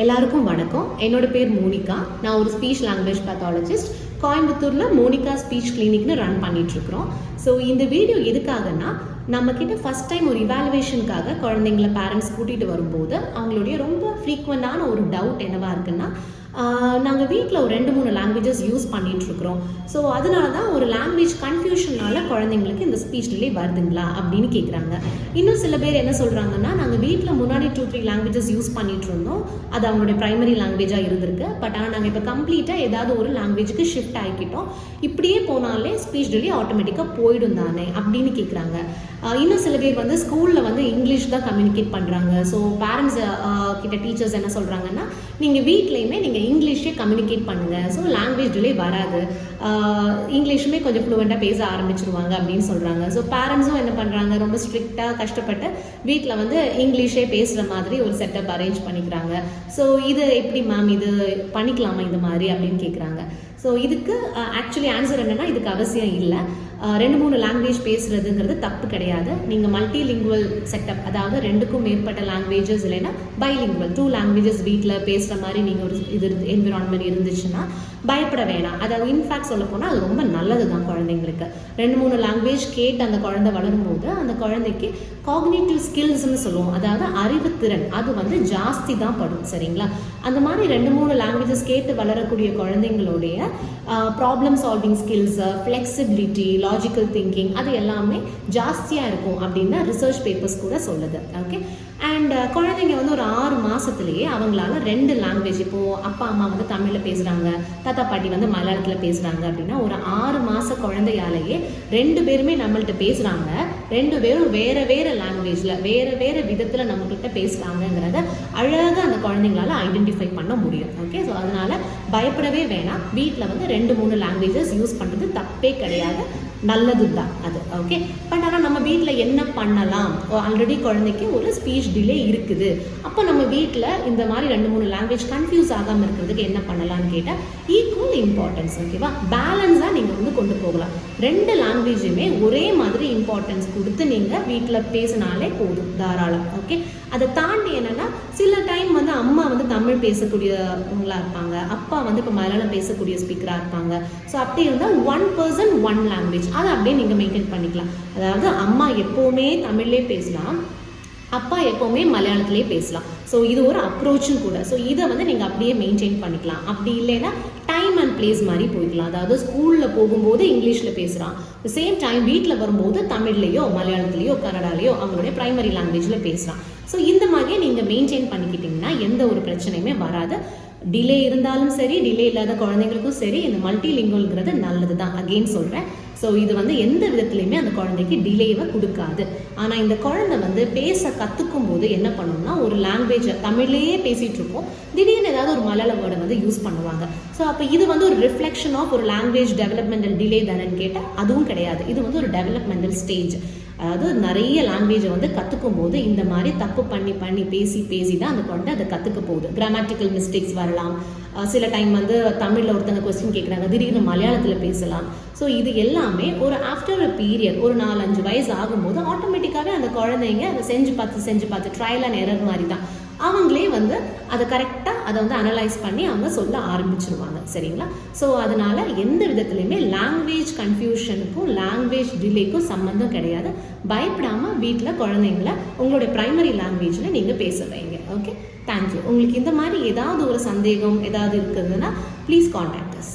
எல்லாருக்கும் வணக்கம். என்னோட பேர் மோனிகா. நான் ஒரு ஸ்பீச் லாங்குவேஜ் பேத்தாலஜிஸ்ட். கோயம்புத்தூரில் மோனிகா ஸ்பீச் கிளினிக்னு ரன் பண்ணிகிட்ருக்குறோம். ஸோ இந்த வீடியோ எதுக்காகனா, நம்மக்கிட்ட ஃபஸ்ட் டைம் ஒரு இவாலுவேஷனுக்காக குழந்தைங்கள பேரண்ட்ஸ் கூட்டிகிட்டு வரும்போது அவங்களுடைய ரொம்ப ஃப்ரீக்வெண்ட்டான ஒரு டவுட் என்னவா இருக்குன்னா, நாங்கள் வீட்டில் ஒரு 2-3 லாங்குவேஜஸ் யூஸ் பண்ணிகிட்ருக்குறோம். ஸோ அதனால தான் ஒரு லாங்குவேஜ் கன்ஃபியூஷனால் குழந்தைங்களுக்கு இந்த ஸ்பீச் டிலே வருதுங்களா அப்படின்னு கேட்குறாங்க. இன்னும் சில பேர் என்ன சொல்கிறாங்கன்னா, நாங்கள் வீட்டில் முன்னாடி 2-3 லாங்குவேஜஸ் யூஸ் பண்ணிகிட்டு இருந்தோம், அது அவங்களுடைய ப்ரைமரி லாங்குவேஜாக இருந்திருக்கு. பட் ஆனால் நாங்கள் இப்போ கம்ப்ளீட்டாக ஏதாவது ஒரு லாங்குவேஜுக்கு ஷிஃப்ட் ஆகிக்கிட்டோம், இப்படியே போனாலே ஸ்பீச் டிலே ஆட்டோமேட்டிக்காக போயிடும் தானே அப்படின்னு கேட்குறாங்க. இன்னும் சில பேர் வந்து ஸ்கூலில் இங்கிலீஷ் தான் கம்யூனிகேட் பண்ணுறாங்க. ஸோ பேரண்ட்ஸ் கிட்ட டீச்சர்ஸ் என்ன சொல்கிறாங்கன்னா, நீங்கள் வீட்லேயுமே நீங்கள் இங்கிலீஷே கம்யூனிகேட் பண்ணுங்கள், ஸோ லாங்குவேஜ் டிலே வராது, இங்கிலீஷுமே கொஞ்சம் ஃப்ளூவெண்ட்டாக பேச ஆரம்பிச்சிருவாங்க அப்படின்னு சொல்கிறாங்க. ஸோ பேரண்ட்ஸும் என்ன பண்ணுறாங்க, ரொம்ப ஸ்ட்ரிக்டாக கஷ்டப்பட்டு வீட்டில் இங்கிலீஷே பேசுகிற மாதிரி ஒரு செட்டப் அரேஞ்ச் பண்ணிக்கிறாங்க. ஸோ இது எப்படி மேம், இது பண்ணிக்கலாமா இந்த மாதிரி அப்படின்னு கேட்குறாங்க. ஸோ இதுக்கு ஆக்சுவலி ஆன்சர் என்னென்னா, இதுக்கு அவசியம் இல்லை. 2-3 லாங்குவேஜ் பேசுகிறதுங்கிறது தப்பு கிடையாது. நீங்கள் மல்டிலிங்குவல் செட்டப், அதாவது 2க்கும் மேற்பட்ட லாங்குவேஜஸ் இல்லைன்னா பைலிங்குவல் 2 லாங்குவேஜஸ் வீட்டில் பேசுகிற மாதிரி நீங்கள் ஒரு இது என்விரான்மெண்ட் இருந்துச்சுன்னா பயப்பட வேணாம். அதாவது இன்ஃபேக்ட் சொல்ல போனால் அது ரொம்ப நல்லது தான் குழந்தைங்களுக்கு. 2-3 லாங்குவேஜ் கேட்டு அந்த குழந்தை வளரும்போது அந்த குழந்தைக்கு காக்னிட்டிவ் ஸ்கில்ஸ்ன்னு சொல்லுவோம், அதாவது அறிவுத்திறன் அது ஜாஸ்தி தான் படும். சரிங்களா? அந்த மாதிரி 2-3 லாங்குவேஜஸ் கேட்டு வளரக்கூடிய குழந்தைங்களுடைய problem solving skills, flexibility, logical thinking அது எல்லாமே ஜாஸ்தியாக இருக்கும் அப்படின்னு ரிசர்ச் பேப்பர்ஸ் கூட சொல்லுது. ஓகே. அண்ட் குழந்தைங்க ஒரு 6 மாதத்துலேயே அவங்களால 2 லாங்குவேஜ், இப்போது அப்பா அம்மா தமிழில் பேசுகிறாங்க, தாத்தா பாட்டி மலையாளத்தில் பேசுகிறாங்க அப்படின்னா, ஒரு 6 மாத குழந்தையாலேயே 2 பேருமே நம்மள்கிட்ட பேசுகிறாங்க, 2 பேரும் வேறு வேறு லாங்குவேஜில் வேறு வேறு விதத்தில் நம்மக்கிட்ட பேசுகிறாங்கங்கிறத அழகாக அந்த குழந்தைங்களால ஐடென்டிஃபை பண்ண முடியும். ஓகே. ஸோ அதனால் பயப்படவே வேணாம். வீட்டில் 2-3 லாங்குவேஜஸ் யூஸ் பண்ணுறது தப்பே கிடையாது, நல்லது தான் அது. ஓகே. பட் ஆனால் நம்ம வீட்டில் என்ன பண்ணலாம், ஆல்ரெடி குழந்தைக்கு ஒரு ஸ்பீச் டிலே இருக்குது, அப்போ நம்ம வீட்டில் இந்த மாதிரி 2-3 லாங்குவேஜ் கன்ஃபியூஸ் ஆகாமல் இருக்கிறதுக்கு என்ன பண்ணலாம்னு கேட்டால், ஈக்குவல் இம்பார்ட்டன்ஸ். ஓகேவா? பேலன்ஸாக நீங்கள் கொண்டு போகலாம். 2 லாங்குவேஜுமே ஒரே மாதிரி இம்பார்ட்டன்ஸ் கொடுத்து நீங்கள் வீட்டில் பேசினாலே போதும், தாராளம். ஓகே. அதை தாண்டி என்னென்னா, சில டைம் அம்மா தமிழ் பேசக்கூடியவங்களாக இருப்பாங்க, அப்பா இப்போ மலையாளம் பேசக்கூடிய ஸ்பீக்கராக இருப்பாங்க. ஸோ அப்படி இருந்தால் 1 person 1 லாங்குவேஜ் அதை அப்படியே நீங்கள் மெயின்டைன் பண்ணிக்கலாம். அதாவது அம்மா எப்போவுமே தமிழ்லே பேசலாம், அப்பா எப்போவுமே மலையாளத்திலே பேசலாம். ஸோ இது ஒரு அப்ரோச்சும் கூட. ஸோ இதை நீங்கள் அப்படியே மெயின்டைன் பண்ணிக்கலாம். அப்படி இல்லைன்னா டைம் அண்ட் பிளேஸ் மாதிரி போய்க்கலாம். அதாவது ஸ்கூலில் போகும்போது இங்கிலீஷில் பேசுகிறான், சேம் டைம் வீட்டில் வரும்போது தமிழ்லையோ மலையாளத்துலேயோ கன்னடாலேயோ அவங்களுடைய ப்ரைமரி லாங்குவேஜில் பேசுகிறான். ஸோ இந்த மாதிரியே நீங்கள் மெயின்டைன் பண்ணிக்கிட்டிங்கன்னா எந்த ஒரு பிரச்சனையுமே வராது. டிலே இருந்தாலும் சரி, டிலே இல்லாத குழந்தைங்களுக்கும் சரி, இந்த மல்டிலிங்குவல்ங்கிறது நல்லது தான், அகெயின் சொல்கிறேன். ஸோ இது எந்த விதத்துலையுமே அந்த குழந்தைக்கு டிலேவை கொடுக்காது. ஆனால் இந்த குழந்தை பேச கற்றுக்கும் போது என்ன பண்ணணும்னா, ஒரு லாங்குவேஜை தமிழ்லேயே பேசிகிட்டு இருக்கோம், திடீர்னு ஏதாவது ஒரு மலையாள வேர்டை யூஸ் பண்ணுவாங்க. ஸோ அப்போ இது ஒரு ரிஃப்ளெக்ஷன் ஆஃப் ஒரு லாங்குவேஜ் டெவலப்மெண்டல் டிலே தானேன்னு கேட்டால் அதுவும் கிடையாது. இது ஒரு டெவலப்மெண்டல் ஸ்டேஜ். அதாவது நிறைய லாங்குவேஜை கற்றுக்கும் போது இந்த மாதிரி தப்பு பண்ணி பண்ணி பேசி தான் அந்த குழந்தை அதை கற்றுக்க போகுது. கிராமட்டிக்கல் மிஸ்டேக்ஸ் வரலாம். சில டைம் தமிழில் ஒருத்தங்க கொஸ்டின் கேட்குறாங்க, திடீர்னு மலையாளத்தில் பேசலாம். ஸோ இது எல்லாமே ஒரு ஆஃப்டர் அ பீரியட், ஒரு 4-5 வயசு ஆகும்போது ஆட்டோமேட்டிக்காகவே அந்த குழந்தைங்க அதை செஞ்சு பார்த்து ட்ரையல் அண்ட் எரர் மாதிரி தான் அவங்களே அதை கரெக்டாக அதை அனலைஸ் பண்ணி அவங்க சொல்ல ஆரம்பிச்சிருவாங்க. சரிங்களா? ஸோ அதனால் எந்த விதத்துலையுமே லாங்குவேஜ் கன்ஃபியூஷனுக்கும் லாங்குவேஜ் டிலேக்கும் சம்மந்தம் கிடையாது. பயப்படாமல் வீட்டில் குழந்தைங்கள உங்களுடைய ப்ரைமரி லாங்குவேஜில் நீங்கள் பேச வைங்க. ஓகே. தேங்க்யூ. உங்களுக்கு இந்த மாதிரி ஏதாவது ஒரு சந்தேகம் ஏதாவது இருக்குதுன்னா ப்ளீஸ் கான்டாக்ட் அஸ்.